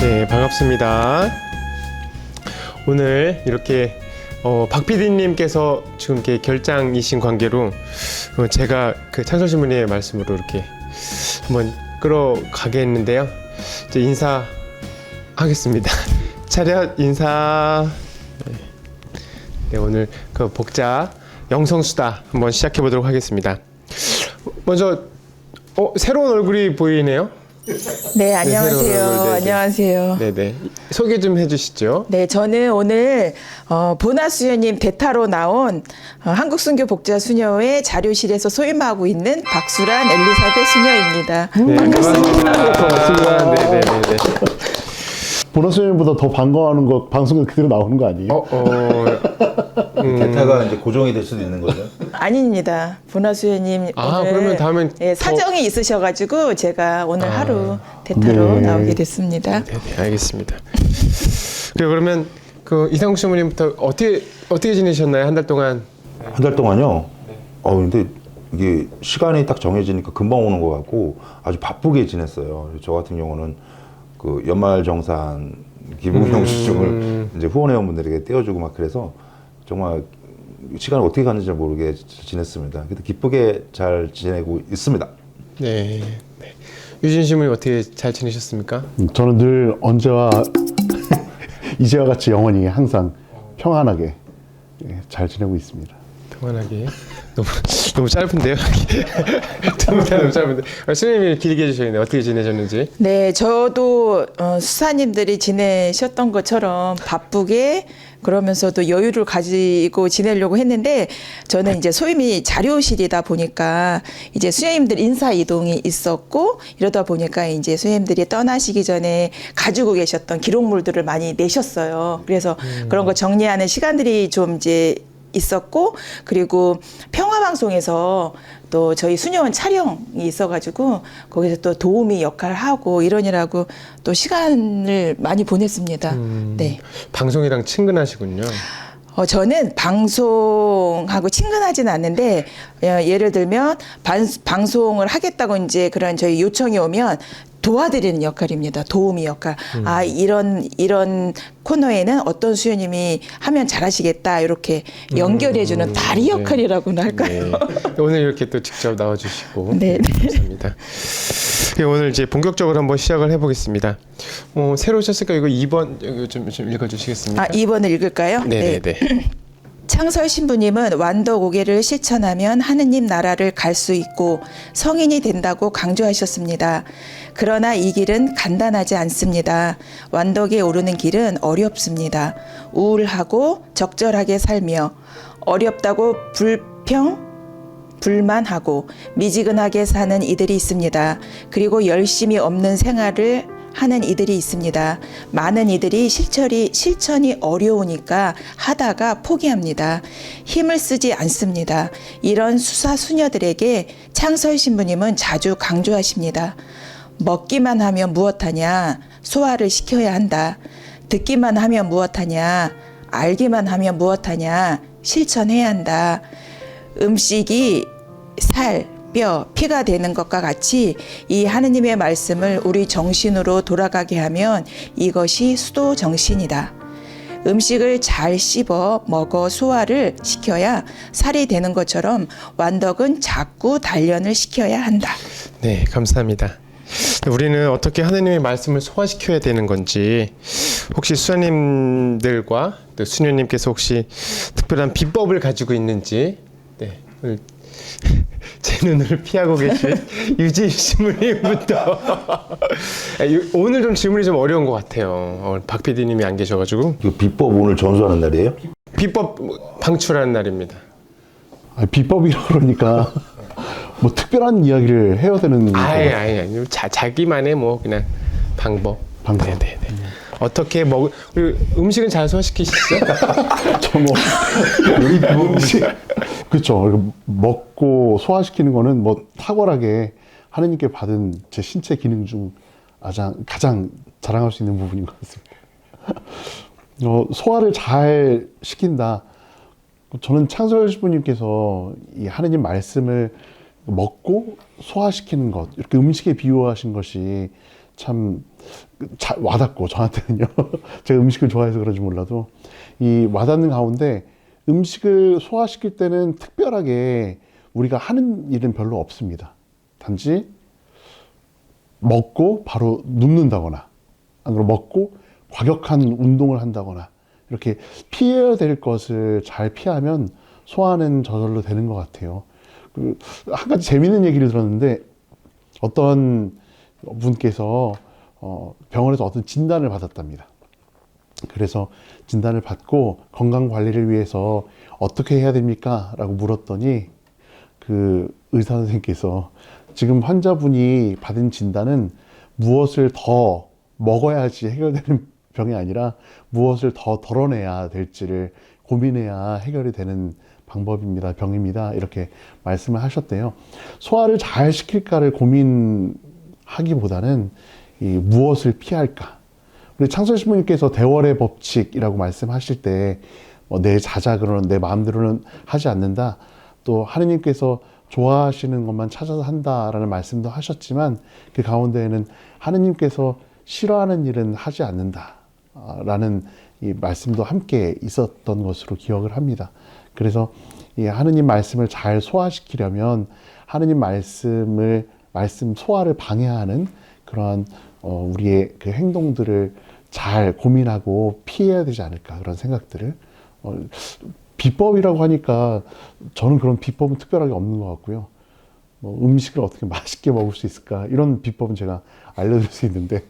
네, 반갑습니다. 오늘 이렇게 박 PD님께서 지금 이렇게 결장이신 관계로 제가 그 창설신부님의 말씀으로 이렇게 한번 끌어가겠는데요. 이제 인사하겠습니다. 차렷 인사. 네, 오늘 그 복자 영성수다 한번 시작해 보도록 하겠습니다. 먼저 새로운 얼굴이 보이네요. 네, 안녕하세요. 네, 안녕하세요. 네네. 소개 좀 해주시죠. 네, 저는 오늘 보나 수녀님 대타로 나온 한국순교 복자 수녀회 자료실에서 소임하고 있는 박수란 엘리사벳 수녀입니다. 네, 반갑습니다. 반갑습니다. 네네네. 보나 수녀님보다 더 반가워하는 거 방송에 그대로 나오는 거 아니에요? 대타가 이제 고정이 될 수도 있는 거죠. 아닙니다. 보나 수녀님 오늘 그러면 다음엔 사정이 있으셔가지고 제가 오늘 하루 대타로 네. 나오게 됐습니다. 네네, 알겠습니다. 그러면 그 이상국 신부님부터 어떻게 지내셨나요? 한 달 동안? 한 달 동안요. 근데 이게 시간이 딱 정해지니까 금방 오는 것 같고 아주 바쁘게 지냈어요. 저 같은 경우는 그 연말 정산 기부 영수증을 이제 후원회원분들에게 떼어주고 막 그래서 정말 시간이 어떻게 갔는지 잘 모르게 지냈습니다. 그래도 기쁘게 잘 지내고 있습니다. 네. 유진 신부님 어떻게 잘 지내셨습니까? 저는 늘 언제와 이제와 같이 영원히 항상 평안하게 잘 지내고 있습니다. 평안하게. 너무 짧은데요? 너무 짧은데. 스님이 길게 해주셨는데 어떻게 지내셨는지. 네, 저도 수사님들이 지내셨던 것처럼 바쁘게 그러면서도 여유를 가지고 지내려고 했는데 저는 이제 소임이 자료실이다 보니까 이제 수녀님들 인사 이동이 있었고 이러다 보니까 이제 수녀님들이 떠나시기 전에 가지고 계셨던 기록물들을 많이 내셨어요. 그래서 그런 거 정리하는 시간들이 좀 이제 있었고 그리고 평화방송에서 또 저희 수녀원 촬영이 있어가지고 거기서 또 도우미 역할을 하고 이러느라고 또 시간을 많이 보냈습니다. 네. 방송이랑 친근하시군요. 저는 방송하고 친근하진 않는데 예를 들면 방송을 하겠다고 이제 그런 저희 요청이 오면 도와드리는 역할입니다. 도우미 역할. 이런 코너에는 어떤 수녀님이 하면 잘하시겠다 이렇게 연결해주는 다리 역할이라고나 할까요? 네. 오늘 이렇게 또 직접 나와주시고 네. 감사합니다. 오늘 이제 본격적으로 한번 시작을 해보겠습니다. 새로 오셨으니까 이거 2번 이거 좀 읽어주시겠습니까? 2번을 읽을까요? 네네네. 창설 신부님은 완덕오계를 실천하면 하느님 나라를 갈 수 있고 성인이 된다고 강조하셨습니다. 그러나 이 길은 간단하지 않습니다. 완덕에 오르는 길은 어렵습니다. 우울하고 적절하게 살며 어렵다고 불만하고 미지근하게 사는 이들이 있습니다. 그리고 열심히 없는 생활을 하는 이들이 있습니다. 많은 이들이 실천이 어려우니까 하다가 포기합니다. 힘을 쓰지 않습니다. 이런 수녀들에게 창설 신부님은 자주 강조하십니다. 먹기만 하면 무엇하냐? 소화를 시켜야 한다. 듣기만 하면 무엇하냐? 알기만 하면 무엇하냐? 실천해야 한다. 음식이 살, 뼈, 피가 되는 것과 같이 이 하느님의 말씀을 우리 정신으로 돌아가게 하면 이것이 수도 정신이다. 음식을 잘 씹어 먹어 소화를 시켜야 살이 되는 것처럼 완덕은 자꾸 단련을 시켜야 한다. 네, 감사합니다. 우리는 어떻게 하느님의 말씀을 소화시켜야 되는 건지 혹시 수녀님들과 또 수녀님께서 혹시 특별한 비법을 가지고 있는지 오늘 제 눈을 피하고 계신 유진 신부님부터 오늘 좀 질문이 좀 어려운 것 같아요. 박 PD님이 안 계셔가지고 그 비법 오늘 전수하는 날이에요? 비법 방출하는 날입니다. 비법이라 그러니까 뭐 특별한 이야기를 해야 되는 아니 자기만의 뭐 그냥 방법. 네네네. 어떻게 음식은 잘 소화시키시죠? 음식 그렇죠. 먹고 소화시키는 거는 뭐 탁월하게 하느님께 받은 제 신체 기능 중 가장 자랑할 수 있는 부분인 것 같습니다. 소화를 잘 시킨다. 저는 창설 신부님께서 이 하느님 말씀을 먹고 소화시키는 것, 이렇게 음식에 비유하신 것이 참 와닿고 저한테는요. 제가 음식을 좋아해서 그런지 몰라도 이 와닿는 가운데 음식을 소화시킬 때는 특별하게 우리가 하는 일은 별로 없습니다. 단지 먹고 바로 눕는다거나 안 그러면 먹고 과격한 운동을 한다거나 이렇게 피해야 될 것을 잘 피하면 소화는 저절로 되는 것 같아요. 한 가지 재미있는 얘기를 들었는데 어떤 분께서 병원에서 어떤 진단을 받았답니다. 그래서 진단을 받고 건강 관리를 위해서 어떻게 해야 됩니까? 라고 물었더니 그 의사 선생님께서 지금 환자분이 받은 진단은 무엇을 더 먹어야지 해결되는 병이 아니라 무엇을 더 덜어내야 될지를 고민해야 해결이 되는 방법입니다. 병입니다. 이렇게 말씀을 하셨대요. 소화를 잘 시킬까를 고민하기보다는 이 무엇을 피할까. 우리 창설 신부님께서 대월의 법칙이라고 말씀하실 때 내 자작으로는 내 마음대로는 하지 않는다. 또 하느님께서 좋아하시는 것만 찾아서 한다라는 말씀도 하셨지만 그 가운데에는 하느님께서 싫어하는 일은 하지 않는다라는 이 말씀도 함께 있었던 것으로 기억을 합니다. 그래서 이 하느님 말씀을 잘 소화시키려면 하느님 말씀 소화를 방해하는 그러한 우리의 그 행동들을 잘 고민하고 피해야 되지 않을까 그런 생각들을 비법이라고 하니까 저는 그런 비법은 특별하게 없는 것 같고요. 음식을 어떻게 맛있게 먹을 수 있을까 이런 비법은 제가 알려드릴 수 있는데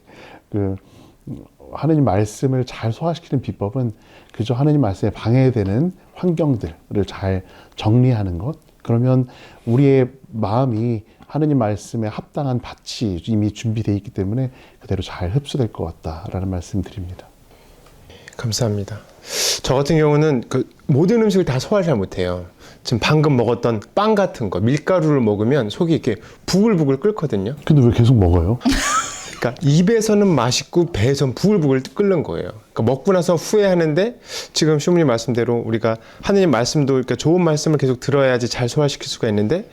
하느님 말씀을 잘 소화시키는 비법은 그저 하느님 말씀에 방해되는 환경들을 잘 정리하는 것. 그러면 우리의 마음이 하느님 말씀에 합당한 밭이 이미 준비되어 있기 때문에 그대로 잘 흡수될 것 같다라는 말씀 드립니다. 감사합니다. 저 같은 경우는 그 모든 음식을 다 소화를 잘 못해요. 지금 방금 먹었던 빵 같은 거, 밀가루를 먹으면 속이 이렇게 부글부글 끓거든요. 근데 왜 계속 먹어요? 그러니까 입에서는 맛있고 배에서는 부글부글 끓는 거예요. 그러니까 먹고 나서 후회하는데 지금 쇼무님 말씀대로 우리가 하느님 말씀도 그러니까 좋은 말씀을 계속 들어야지 잘 소화시킬 수가 있는데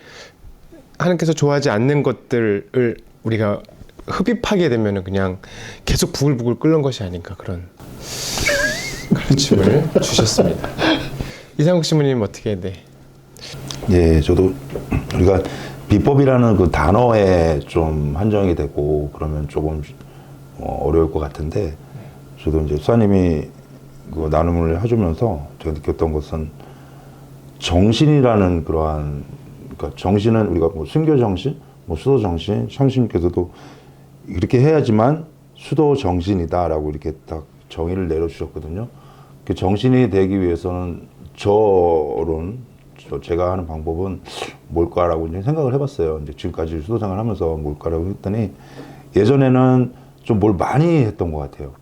하느님께서 좋아하지 않는 것들을 우리가 흡입하게 되면은 그냥 계속 부글부글 끓는 것이 아닌가 그런 가르침을 주셨습니다. 이상국 신부님 어떻게 네? 예, 저도 우리가 비법이라는 그 단어에 좀 한정이 되고 그러면 조금 어려울 것 같은데 저도 이제 수사님이 그 나눔을 해주면서 제가 느꼈던 것은 정신이라는 그러한 그러니까 정신은 우리가 뭐 순교 정신, 뭐 수도 정신, 성신님께서도 이렇게 해야지만 수도 정신이다라고 이렇게 딱 정의를 내려주셨거든요. 그 정신이 되기 위해서는 제가 하는 방법은 뭘까라고 이제 생각을 해봤어요. 이제 지금까지 수도생활 하면서 뭘까라고 했더니 예전에는 좀 뭘 많이 했던 것 같아요.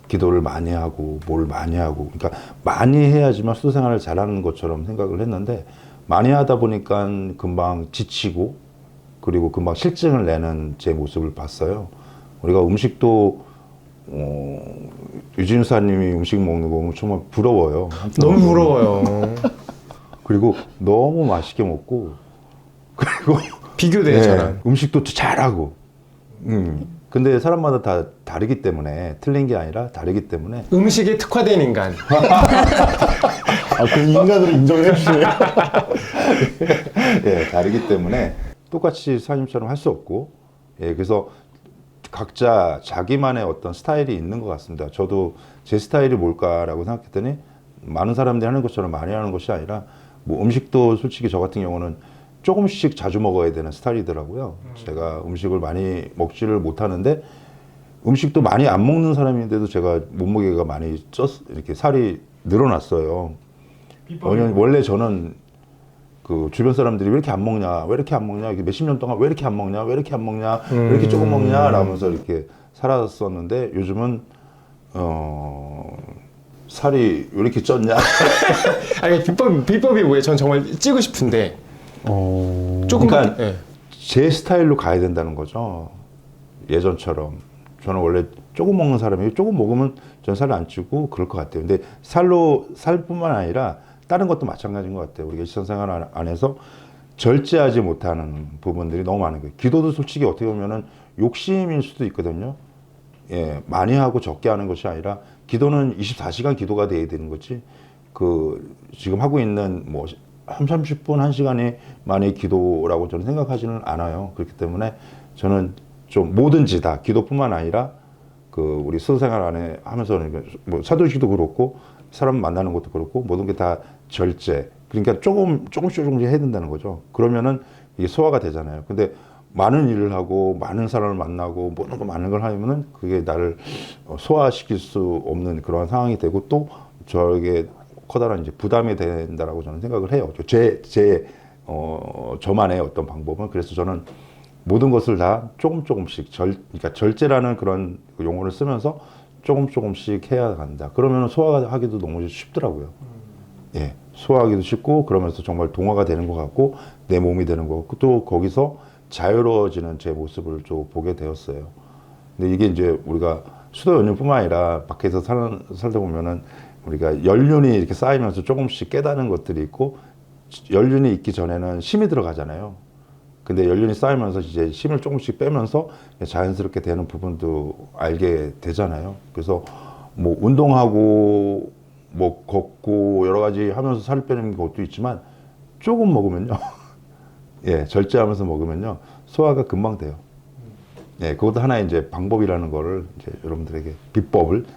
기도를 많이 하고 뭘 많이 하고 그러니까 많이 해야지만 수도생활을 잘하는 것처럼 생각을 했는데 많이 하다 보니까 금방 지치고 그리고 금방 실증을 내는 제 모습을 봤어요. 우리가 음식도 유진 수사님이 음식 먹는 거 보면 정말 부러워요. 너무 부러워요. 그리고 너무 맛있게 먹고 그리고 비교돼요 저랑. 음식도 잘하고 근데 사람마다 다 다르기 때문에 틀린 게 아니라 다르기 때문에 음식에 특화된 인간. 그 인간으로 인정해 주세요. 예, 다르기 때문에 똑같이 사장님처럼 할 수 없고 그래서 각자 자기만의 어떤 스타일이 있는 것 같습니다. 저도 제 스타일이 뭘까라고 생각했더니 많은 사람들이 하는 것처럼 많이 하는 것이 아니라 뭐 음식도 솔직히 저 같은 경우는 조금씩 자주 먹어야 되는 스타일이더라고요. 제가 음식을 많이 먹지를 못하는데 음식도 많이 안 먹는 사람인데도 제가 몸무게가 많이 이렇게 살이 늘어났어요. 원래 저는 그 주변 사람들이 왜 이렇게 안 먹냐, 왜 이렇게 안 먹냐, 몇십 년 동안 왜 이렇게 안 먹냐, 왜 이렇게 안 먹냐, 왜 이렇게 조금 먹냐, 라면서 이렇게 살았었는데 요즘은 살이 왜 이렇게 쪘냐? 아니 비법이 뭐예요? 전 정말 찌고 싶은데 조금만. 그러니까 제 스타일로 가야 된다는 거죠. 예전처럼 저는 원래 조금 먹는 사람이에요. 조금 먹으면 전 살을 안 찌고 그럴 것 같아요. 근데 살뿐만 아니라 다른 것도 마찬가지인 것 같아요. 우리가 일상생활 안에서 절제하지 못하는 부분들이 너무 많은 거예요. 기도도 솔직히 어떻게 보면은 욕심일 수도 있거든요. 예, 많이 하고 적게 하는 것이 아니라 기도는 24시간 기도가 돼야 되는 거지. 그 지금 하고 있는 뭐 30분, 1시간이 만의 기도라고 저는 생각하지는 않아요. 그렇기 때문에 저는 좀 뭐든지 다 기도뿐만 아니라 그 우리 수생활 안에 하면서는 뭐 사도식도 그렇고 사람 만나는 것도 그렇고 모든 게 다 절제. 그러니까 조금씩 해야 된다는 거죠. 그러면은 이게 소화가 되잖아요. 근데 많은 일을 하고 많은 사람을 만나고 모든 거 많은 걸 하면은 그게 나를 소화시킬 수 없는 그러한 상황이 되고 또 저에게 커다란 이제 부담이 된다라고 저는 생각을 해요. 저만의 어떤 방법은. 그래서 저는 모든 것을 다 조금씩 그러니까 절제라는 그런 용어를 쓰면서 조금씩 해야 간다. 그러면 소화하기도 너무 쉽더라고요. 예, 소화하기도 쉽고 그러면서 정말 동화가 되는 것 같고 내 몸이 되는 것 같고 또 거기서 자유로워지는 제 모습을 좀 보게 되었어요. 근데 이게 이제 우리가 수도 연륜뿐만 아니라 밖에서 살다 보면은 우리가 연륜이 이렇게 쌓이면서 조금씩 깨닫는 것들이 있고 연륜이 있기 전에는 힘이 들어가잖아요. 근데 연륜이 쌓이면서 이제 힘을 조금씩 빼면서 자연스럽게 되는 부분도 알게 되잖아요. 그래서 뭐 운동하고 뭐 걷고 여러 가지 하면서 살을 빼는 것도 있지만 조금 먹으면요. 예, 절제하면서 먹으면요. 소화가 금방 돼요. 예, 그것도 하나의 이제 방법이라는 거를 이제 여러분들에게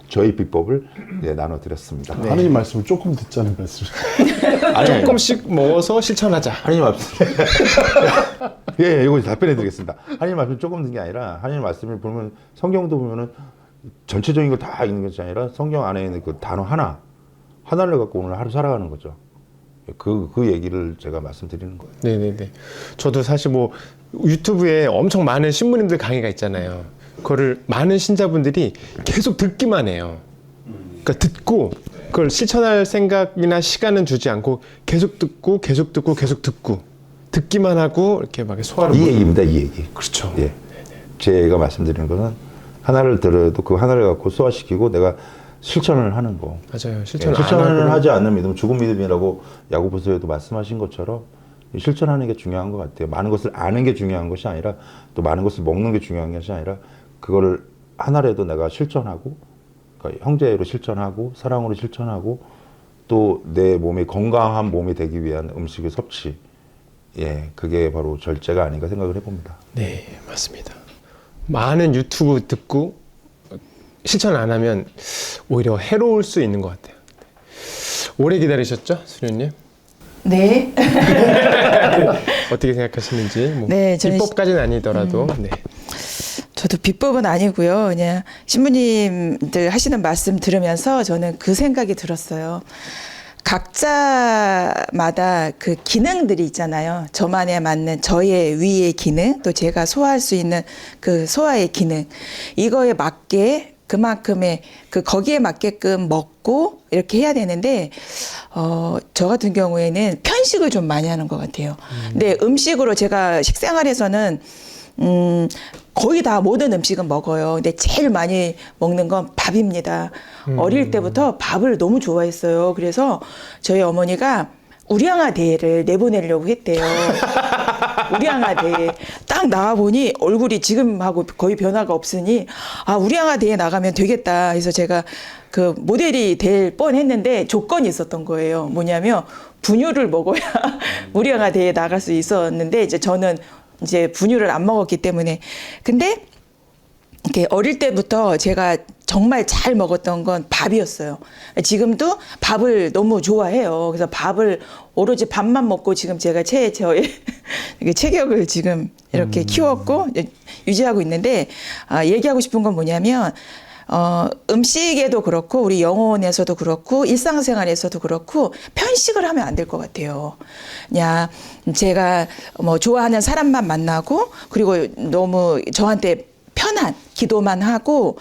저희 비법을 예, 나눠드렸습니다. 하느님 말씀을 조금 듣자는 말씀. 아니, 조금씩 먹어서 실천하자. 하나님 말씀. 예, 이거 답변해드리겠습니다. 하나님 말씀 조금 듣는 게 아니라 하나님 말씀을 보면 성경도 보면은 전체적인 걸 다 읽는 것이 아니라 성경 안에 있는 그 단어 하나를 갖고 오늘 하루 살아가는 거죠. 그 얘기를 제가 말씀드리는 거예요. 네네네. 저도 사실 뭐 유튜브에 엄청 많은 신부님들 강의가 있잖아요. 그거를 많은 신자분들이 계속 듣기만 해요. 그러니까 듣고 그걸 실천할 생각이나 시간은 주지 않고 계속 듣고 듣기만 하고 이렇게 막 소화를 이 얘기입니다. 이 얘기. 그렇죠. 예. 제가 말씀드리는 것은 하나를 들어도 그 하나를 갖고 소화시키고 내가 실천을 하는 거. 맞아요. 실천을 하지 않는 믿음, 죽은 믿음이라고 야고보서에도 말씀하신 것처럼 실천하는 게 중요한 것 같아요. 많은 것을 아는 게 중요한 것이 아니라 또 많은 것을 먹는 게 중요한 것이 아니라 그거를 하나라도 내가 실천하고 그러니까 형제로 실천하고 사랑으로 실천하고 또 내 몸이 건강한 몸이 되기 위한 음식의 섭취. 예, 그게 바로 절제가 아닌가 생각을 해봅니다. 네, 맞습니다. 많은 유튜브 듣고 실천 안 하면 오히려 해로울 수 있는 것 같아요. 오래 기다리셨죠, 수련님? 네. 어떻게 생각하시는지 뭐 네, 저는 비법까지는 아니더라도 네. 저도 비법은 아니고요. 그냥 신부님들 하시는 말씀 들으면서 저는 그 생각이 들었어요. 각자마다 그 기능들이 있잖아요. 저만에 맞는 저의 위의 기능, 또 제가 소화할 수 있는 그 소화의 기능. 이거에 맞게 그만큼의 거기에 맞게끔 먹고 이렇게 해야 되는데, 저 같은 경우에는 편식을 좀 많이 하는 것 같아요. 근데 음식으로 제가 식생활에서는, 거의 다 모든 음식은 먹어요. 근데 제일 많이 먹는 건 밥입니다. 어릴 때부터 밥을 너무 좋아했어요. 그래서 저희 어머니가 우량아 대회를 내보내려고 했대요. 우량아 대회. 딱 나와보니 얼굴이 지금하고 거의 변화가 없으니, 아, 우량아 대회 나가면 되겠다 해서 제가 그 모델이 될 뻔했는데 조건이 있었던 거예요. 뭐냐면 분유를 먹어야 우량아 대회에 나갈 수 있었는데, 이제 저는 이제 분유를 안 먹었기 때문에. 근데 이렇게 어릴 때부터 제가 정말 잘 먹었던 건 밥이었어요. 지금도 밥을 너무 좋아해요. 그래서 밥을 오로지 밥만 먹고 지금 제가 저의 체격을 지금 이렇게 키웠고 유지하고 있는데, 얘기하고 싶은 건 뭐냐면, 음식에도 그렇고 우리 영혼에서도 그렇고 일상생활에서도 그렇고 편식을 하면 안 될 것 같아요. 그냥 제가 뭐 좋아하는 사람만 만나고 그리고 너무 저한테 편한 기도만 하고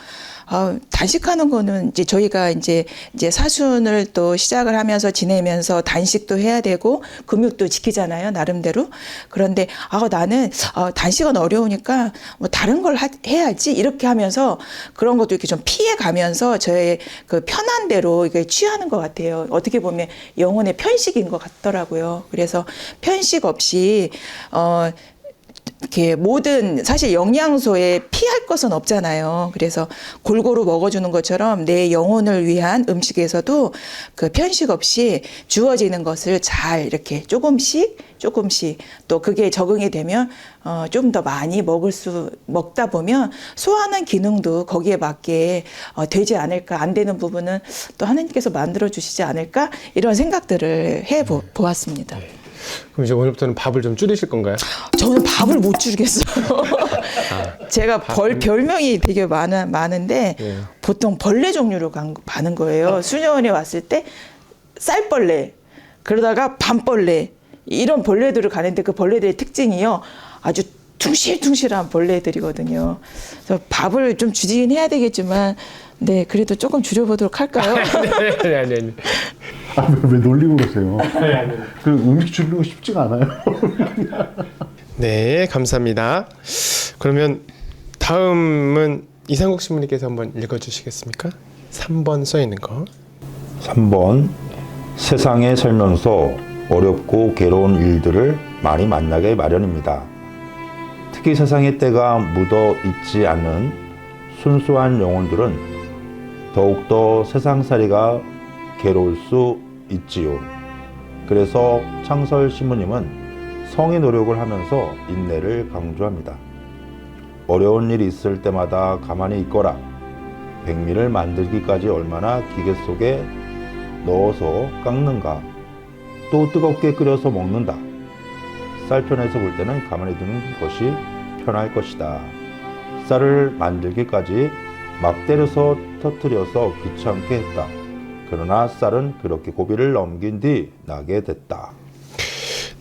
단식하는 거는 이제 저희가 이제 사순을 또 시작을 하면서 지내면서 단식도 해야 되고 금육도 지키잖아요, 나름대로. 그런데 나는 단식은 어려우니까 뭐 다른 걸 해야지 이렇게 하면서 그런 것도 이렇게 좀 피해 가면서 저의 그 편한 대로 이게 취하는 것 같아요. 어떻게 보면 영혼의 편식인 것 같더라고요. 그래서 편식 없이 이렇게 모든 사실 영양소에 피할 것은 없잖아요. 그래서 골고루 먹어주는 것처럼 내 영혼을 위한 음식에서도 그 편식 없이 주어지는 것을 잘 이렇게 조금씩 또 그게 적응이 되면 좀 더 많이 먹다 보면 소화하는 기능도 거기에 맞게 되지 않을까, 안 되는 부분은 또 하나님께서 만들어 주시지 않을까 이런 생각들을 해 보았습니다. 그럼 이제 오늘부터는 밥을 좀 줄이실 건가요? 저는 밥을 못 줄이겠어요. 제가 별명이 되게 많은데 예. 보통 벌레 종류로 가는 거예요. 수녀원에 왔을 때 쌀벌레, 그러다가 밤벌레 이런 벌레들을 가는데 그 벌레들의 특징이요. 아주 퉁실퉁실한 벌레들이거든요. 그래서 밥을 좀 줄이긴 해야 되겠지만 네, 그래도 조금 줄여보도록 할까요? 아니. 왜 놀리고 그러세요? 그 음식 줄이는 거 쉽지가 않아요. 네, 감사합니다. 그러면 다음은 이상국 신부님께서 한번 읽어주시겠습니까? 3번 써 있는 거. 3번 세상에 살면서 어렵고 괴로운 일들을 많이 만나게 마련입니다. 특히 세상의 때가 묻어 있지 않는 순수한 영혼들은 더욱더 세상살이가 괴로울 수 있지요. 그래서 창설 신부님은 성의 노력을 하면서 인내를 강조합니다. 어려운 일이 있을 때마다 가만히 있거라. 백미를 만들기까지 얼마나 기계 속에 넣어서 깎는가. 또 뜨겁게 끓여서 먹는다. 쌀편에서 볼 때는 가만히 두는 것이 편할 것이다. 쌀을 만들기까지 막 때려서 터뜨려서 귀찮게 했다. 그러나 쌀은 그렇게 고비를 넘긴 뒤 나게 됐다.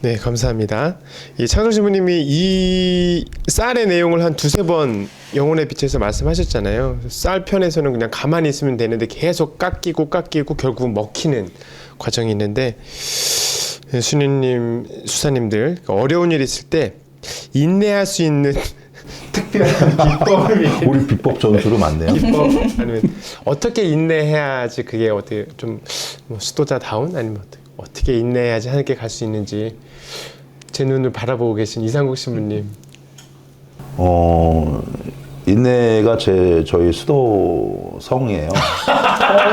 네, 감사합니다. 이 창설 신부님이 이 쌀의 내용을 한 두세 번 영혼의 빛에서 말씀하셨잖아요. 쌀 편에서는 그냥 가만히 있으면 되는데 계속 깎이고 결국 먹히는 과정이 있는데 수녀님, 수사님들 어려운 일 있을 때 인내할 수 있는 특별한 비법이 우리 비법 전수로 많네요. 비법 아니면 어떻게 인내해야지 그게 어떻게 좀 수도자다운 아니면 어떻게 인내해야지 하늘께 갈 수 있는지 제 눈을 바라보고 계신 이상국 신부님. 인내가 저희 수도성이에요.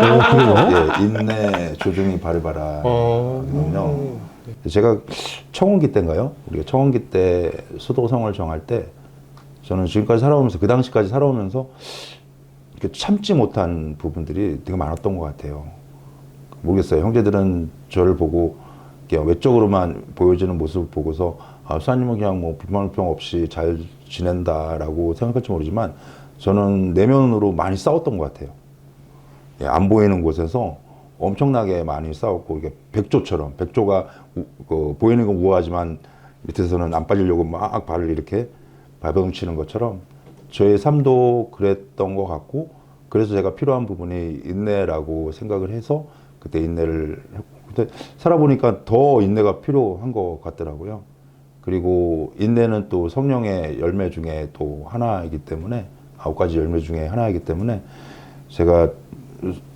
그래요? 예, 인내 조중이 바르바라. 거든요. 제가 청원기 때인가요? 우리가 청원기 때 수도성을 정할 때 저는 지금까지 살아오면서 그 당시까지 살아오면서 이렇게 참지 못한 부분들이 되게 많았던 것 같아요. 모르겠어요. 형제들은 저를 보고 그냥 외적으로만 보여지는 모습을 보고서 수사님은 그냥 뭐 불만불평 없이 잘 지낸다라고 생각할지 모르지만 저는 내면으로 많이 싸웠던 것 같아요. 예, 안 보이는 곳에서 엄청나게 많이 싸웠고 이게 백조처럼 백조가 보이는 건 우아하지만 밑에서는 안 빠지려고 막 발을 이렇게 발버둥치는 것처럼 저의 삶도 그랬던 것 같고 그래서 제가 필요한 부분이 인내라고 생각을 해서 그때 인내를 했고 그때 살아보니까 더 인내가 필요한 것 같더라고요. 그리고 인내는 또 성령의 열매 중에 또 하나이기 때문에 9가지 열매 중에 하나이기 때문에 제가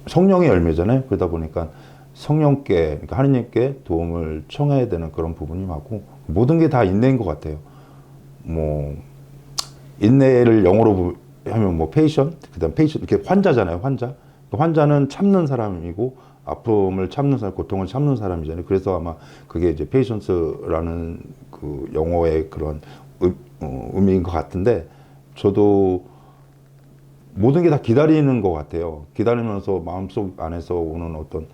성령의 열매잖아요. 그러다 보니까 성령께 그러니까 하느님께 도움을 청해야 되는 그런 부분이 많고 모든 게 다 인내인 것 같아요. 뭐 인내를 영어로 하면 뭐 patient, 그다음 patient 이렇게 환자잖아요. 환자는 참는 사람이고 아픔을 참는 사람, 고통을 참는 사람이잖아요. 그래서 아마 그게 이제 patience라는 그 영어의 그런 의미인 것 같은데 저도 모든 게 다 기다리는 것 같아요. 기다리면서 마음속 안에서 오는 어떤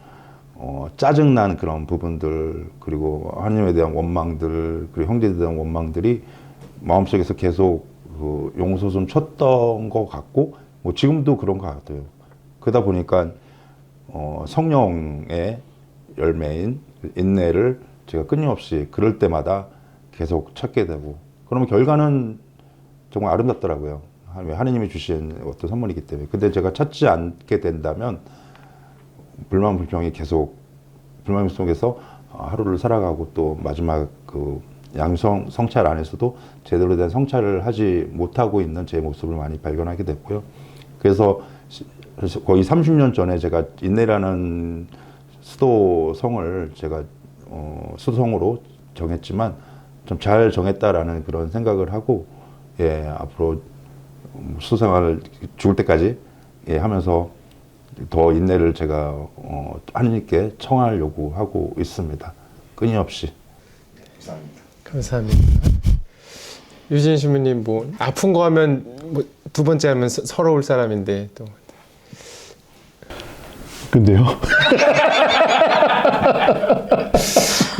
짜증난 그런 부분들 그리고 하나님에 대한 원망들 그리고 형제에 대한 원망들이 마음속에서 계속 그 용서좀 쳤던 것 같고 뭐 지금도 그런 것 같아요. 그러다 보니까 성령의 열매인 인내를 제가 끊임없이 그럴 때마다 계속 찾게 되고 그러면 결과는 정말 아름답더라고요. 하느님이 주신 어떤 선물이기 때문에. 근데 제가 찾지 않게 된다면 불만 불평이 계속 불만 속에서 하루를 살아가고 또 마지막 그 양성 성찰 안에서도 제대로 된 성찰을 하지 못하고 있는 제 모습을 많이 발견하게 됐고요. 그래서 거의 30년 전에 제가 인내라는 수도성을 제가 수도성으로 정했지만 좀 잘 정했다라는 그런 생각을 하고, 예, 앞으로 수생활을 죽을 때까지 예, 하면서 더 인내를 제가 하느님께 청하려고 하고 있습니다. 끊임없이. 감사합니다. 유진 신부님 뭐 아픈 거 하면 뭐 두 번째 하면 서러울 사람인데 또 근데요.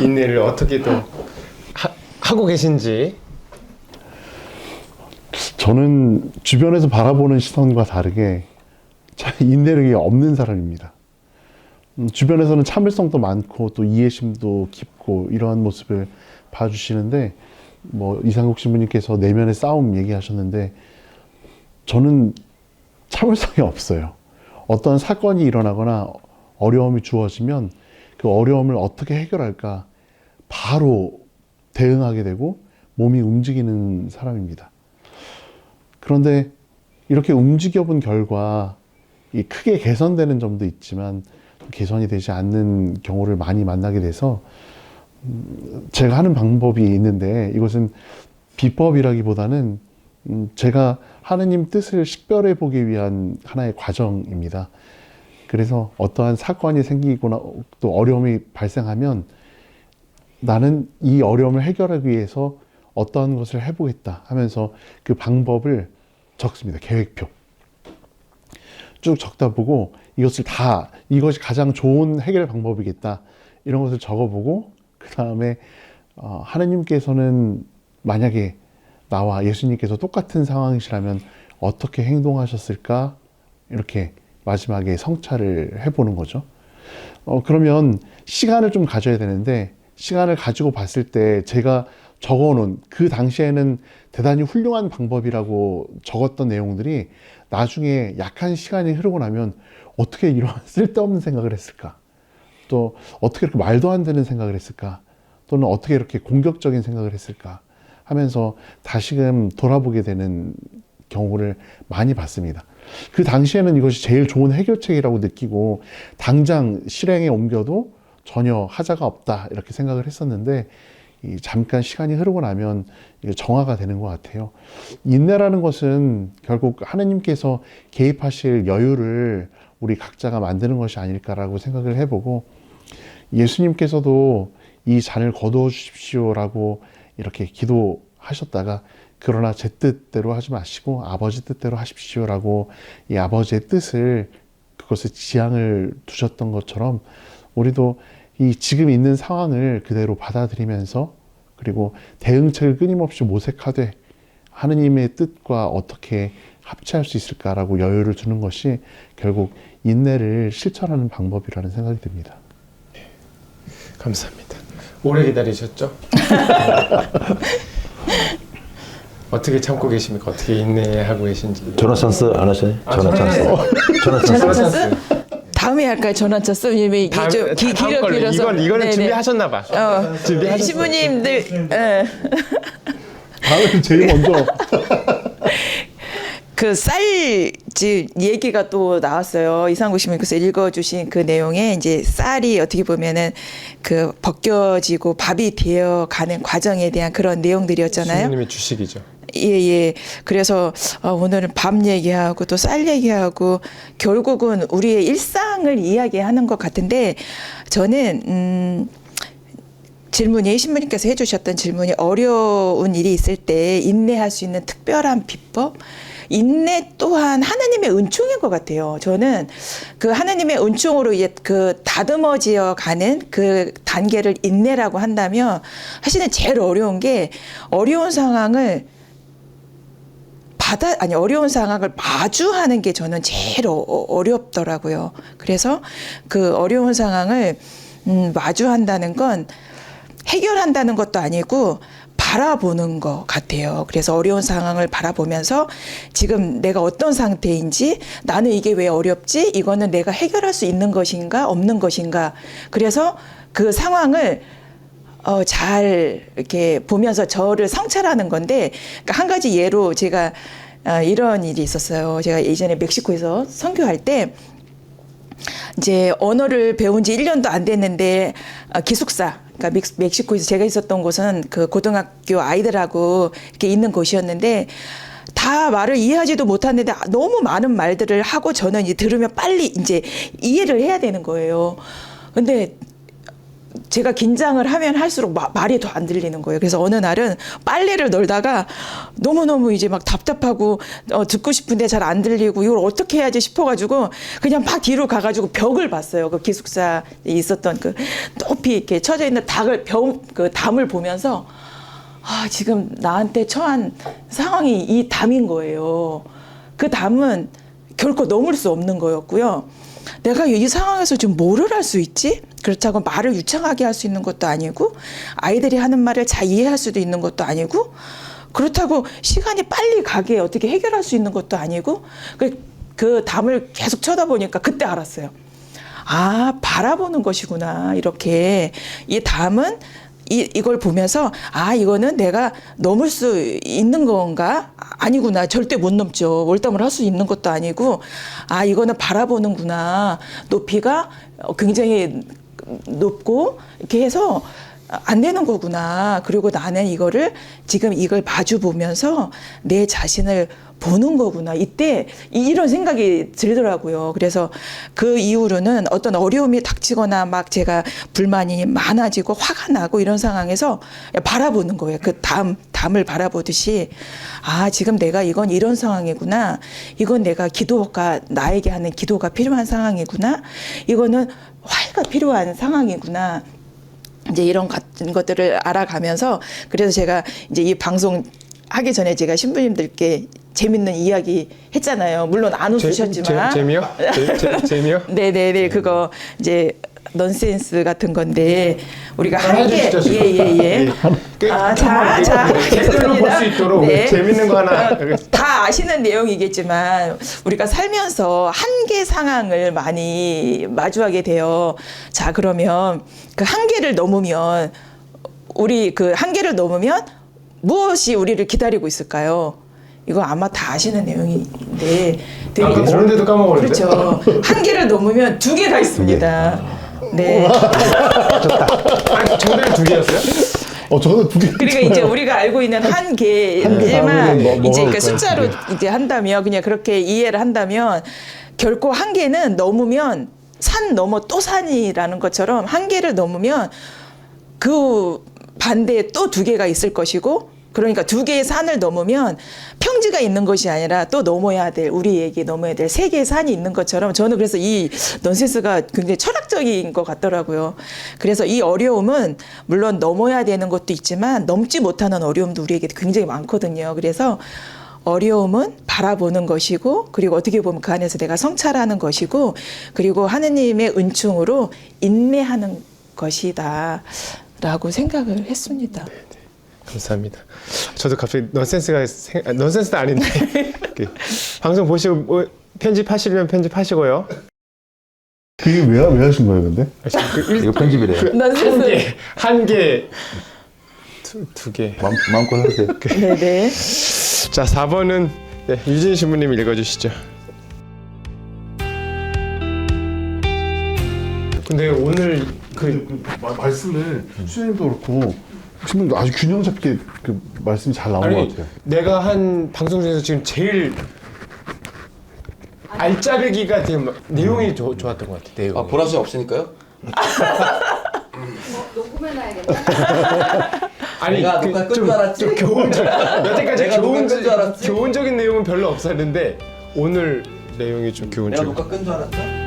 인내를 어떻게 또 하고 계신지. 저는 주변에서 바라보는 시선과 다르게 참 인내력이 없는 사람입니다. 주변에서는 참을성도 많고 또 이해심도 깊고 이러한 모습을 봐주시는데, 뭐 이상국 신부님께서 내면의 싸움 얘기하셨는데 저는 참을성이 없어요. 어떤 사건이 일어나거나 어려움이 주어지면 그 어려움을 어떻게 해결할까 바로 대응하게 되고 몸이 움직이는 사람입니다. 그런데 이렇게 움직여 본 결과 크게 개선되는 점도 있지만 개선이 되지 않는 경우를 많이 만나게 돼서 제가 하는 방법이 있는데, 이것은 비법이라기보다는 제가 하느님 뜻을 식별해 보기 위한 하나의 과정입니다. 그래서 어떠한 사건이 생기거나 또 어려움이 발생하면 나는 이 어려움을 해결하기 위해서 어떠한 것을 해보겠다 하면서 그 방법을 적습니다. 계획표. 쭉 적다 보고 이것이 가장 좋은 해결 방법이겠다 이런 것을 적어보고, 그 다음에 하느님께서는 만약에 나와 예수님께서 똑같은 상황이시라면 어떻게 행동하셨을까, 이렇게 마지막에 성찰을 해보는 거죠. 그러면 시간을 좀 가져야 되는데, 시간을 가지고 봤을 때 제가 적어놓은 그 당시에는 대단히 훌륭한 방법이라고 적었던 내용들이 나중에 약한 시간이 흐르고 나면 어떻게 이런 쓸데없는 생각을 했을까, 또 어떻게 이렇게 말도 안 되는 생각을 했을까, 또는 어떻게 이렇게 공격적인 생각을 했을까 하면서 다시금 돌아보게 되는 경우를 많이 봤습니다. 그 당시에는 이것이 제일 좋은 해결책이라고 느끼고 당장 실행에 옮겨도 전혀 하자가 없다 이렇게 생각을 했었는데, 잠깐 시간이 흐르고 나면 정화가 되는 것 같아요. 인내라는 것은 결국 하느님께서 개입하실 여유를 우리 각자가 만드는 것이 아닐까라고 생각을 해보고, 예수님께서도 이 잔을 거두어 주십시오라고 이렇게 기도하셨다가, 그러나 제 뜻대로 하지 마시고 아버지 뜻대로 하십시오라고 이 아버지의 뜻을, 그것을 지향을 두셨던 것처럼 우리도 이 지금 있는 상황을 그대로 받아들이면서, 그리고 대응책을 끊임없이 모색하되 하느님의 뜻과 어떻게 합치할 수 있을까라고 여유를 두는 것이 결국 인내를 실천하는 방법이라는 생각이 듭니다. 감사합니다. 오래 기다리셨죠? 어떻게 참고 계십니까? 어떻게 인내하고 계신지. 전화 찬스 안 하시나요? 전화 찬스. 전화 찬스. 찬스? 다음에 할까요? 전화 찬스? 왜냐면 이게 좀 길어서. 이거는 준비하셨나 봐. 준비하셨어요. 신부님들 다음은 제일 먼저 그 쌀 얘기가 또 나왔어요. 이상국 신부님께서 읽어주신 그 내용에 이제 쌀이 어떻게 보면은 그 벗겨지고 밥이 되어가는 과정에 대한 그런 내용들이었잖아요. 신부님의 주식이죠. 예. 그래서 오늘은 밥 얘기하고 또 쌀 얘기하고 결국은 우리의 일상을 이야기하는 것 같은데, 저는 질문이 신부님께서 해주셨던 질문이 어려운 일이 있을 때 인내할 수 있는 특별한 비법? 인내 또한 하나님의 은총인 것 같아요. 저는 그 하나님의 은총으로 이제 그 다듬어지어 가는 그 단계를 인내라고 한다면, 사실은 제일 어려운 게 어려운 상황을 어려운 상황을 마주하는 게 저는 제일 어렵더라고요. 그래서 그 어려운 상황을 마주한다는 건 해결한다는 것도 아니고 바라보는 것 같아요. 그래서 어려운 상황을 바라보면서 지금 내가 어떤 상태인지, 나는 이게 왜 어렵지? 이거는 내가 해결할 수 있는 것인가 없는 것인가. 그래서 그 상황을 잘 이렇게 보면서 저를 성찰하는 건데, 그러니까 한 가지 예로 제가 이런 일이 있었어요. 제가 예전에 멕시코에서 선교할 때 이제 언어를 배운 지 1년도 안 됐는데 기숙사, 그러니까 멕시코에서 제가 있었던 곳은 그 고등학교 아이들하고 이렇게 있는 곳이었는데, 다 말을 이해하지도 못하는데 너무 많은 말들을 하고 저는 이제 들으면 빨리 이제 이해를 해야 되는 거예요. 근데 제가 긴장을 하면 할수록 말이 더 안 들리는 거예요. 그래서 어느 날은 빨래를 널다가 너무너무 이제 막 답답하고 듣고 싶은데 잘 안 들리고 이걸 어떻게 해야지 싶어가지고 그냥 막 뒤로 가가지고 벽을 봤어요. 그 기숙사에 있었던 그 높이 이렇게 쳐져 있는 그 담을 보면서 지금 나한테 처한 상황이 이 담인 거예요. 그 담은 결코 넘을 수 없는 거였고요. 내가 이 상황에서 지금 뭐를 할 수 있지? 그렇다고 말을 유창하게 할 수 있는 것도 아니고, 아이들이 하는 말을 잘 이해할 수도 있는 것도 아니고, 그렇다고 시간이 빨리 가게 어떻게 해결할 수 있는 것도 아니고, 그 담을 계속 쳐다보니까 그때 알았어요. 바라보는 것이구나. 이렇게 이 담은 이걸 보면서 이거는 내가 넘을 수 있는 건가? 아니구나. 절대 못 넘죠. 월담을 할 수 있는 것도 아니고, 이거는 바라보는구나. 높이가 굉장히 높고 이렇게 해서 안 되는 거구나. 그리고 나는 지금 이걸 마주 보면서 내 자신을 보는 거구나. 이때 이런 생각이 들더라고요. 그래서 그 이후로는 어떤 어려움이 닥치거나 막 제가 불만이 많아지고 화가 나고 이런 상황에서 바라보는 거예요. 그 담을 바라보듯이 지금 내가 이건 이런 상황이구나. 이건 내가 나에게 하는 기도가 필요한 상황이구나. 이거는 화해가 필요한 상황이구나. 이제 이런 같은 것들을 알아가면서, 그래서 제가 이제 이 방송 하기 전에 제가 신부님들께 재밌는 이야기 했잖아요. 물론 안 웃으셨지만. 재미요? 재미요? 네네네. 그거 이제 넌센스 같은 건데, 우리가 해주시죠, 지금. 예. 자, 제대로 볼 수 있도록 재밌는 거 하나. 다 아시는 내용이겠지만 우리가 살면서 한계 상황을 많이 마주하게 돼요. 자, 그러면 그 한계를 넘으면 무엇이 우리를 기다리고 있을까요? 이거 아마 다 아시는 내용인데 아까 그런데도 까먹었는데. 그렇죠. 한계를 넘으면 2개가 있습니다. 네. 정답이 2개였어요? 저는 2개. 그러니까 이제 우리가 알고 있는 한계지만 이제 그 숫자로 이제 한다면, 그냥 그렇게 이해를 한다면, 결코 한계는 넘으면 산 넘어 또 산이라는 것처럼 한계를 넘으면 그 반대에 또 2개가 있을 것이고, 그러니까 2개의 산을 넘으면 평지가 있는 것이 아니라 또 우리에게 넘어야 될 3개의 산이 있는 것처럼, 저는 그래서 이 넌센스가 굉장히 철학적인 것 같더라고요. 그래서 이 어려움은 물론 넘어야 되는 것도 있지만 넘지 못하는 어려움도 우리에게 굉장히 많거든요. 그래서 어려움은 바라보는 것이고, 그리고 어떻게 보면 그 안에서 내가 성찰하는 것이고, 그리고 하느님의 은총으로 인내하는 것이다 라고 생각을 했습니다. 감사합니다. 저도 갑자기 넌센스는 아닌데 방송 보시고 편집하시려면 편집하시고요. 그게 왜 하신 거예요, 근데? 이거 편집이래요. 넌센스. 한 개, 2개. 마음껏 하세요. 네네. 자, 4번은 유진 신부님이 읽어주시죠. 근데 오늘 말씀을 수현님도 그렇고 신부님도 아주 균형 잡게 그 말씀이 잘 나온 것 같아요. 내가 한 방송 중에서 지금 제일 알짜배기가 되게 내용이 좋았던 것 같아. 내용이. 보라색 없으니까요? 녹음해놔야겠네. 아니, 내가 녹화 끈 줄 알았지? 좀 여태까지 내가 녹화 끈 줄 알았지? 교훈적인 내용은 별로 없었는데 오늘 내용이 좀 내가 교훈적. 녹화 끈 줄 알았죠?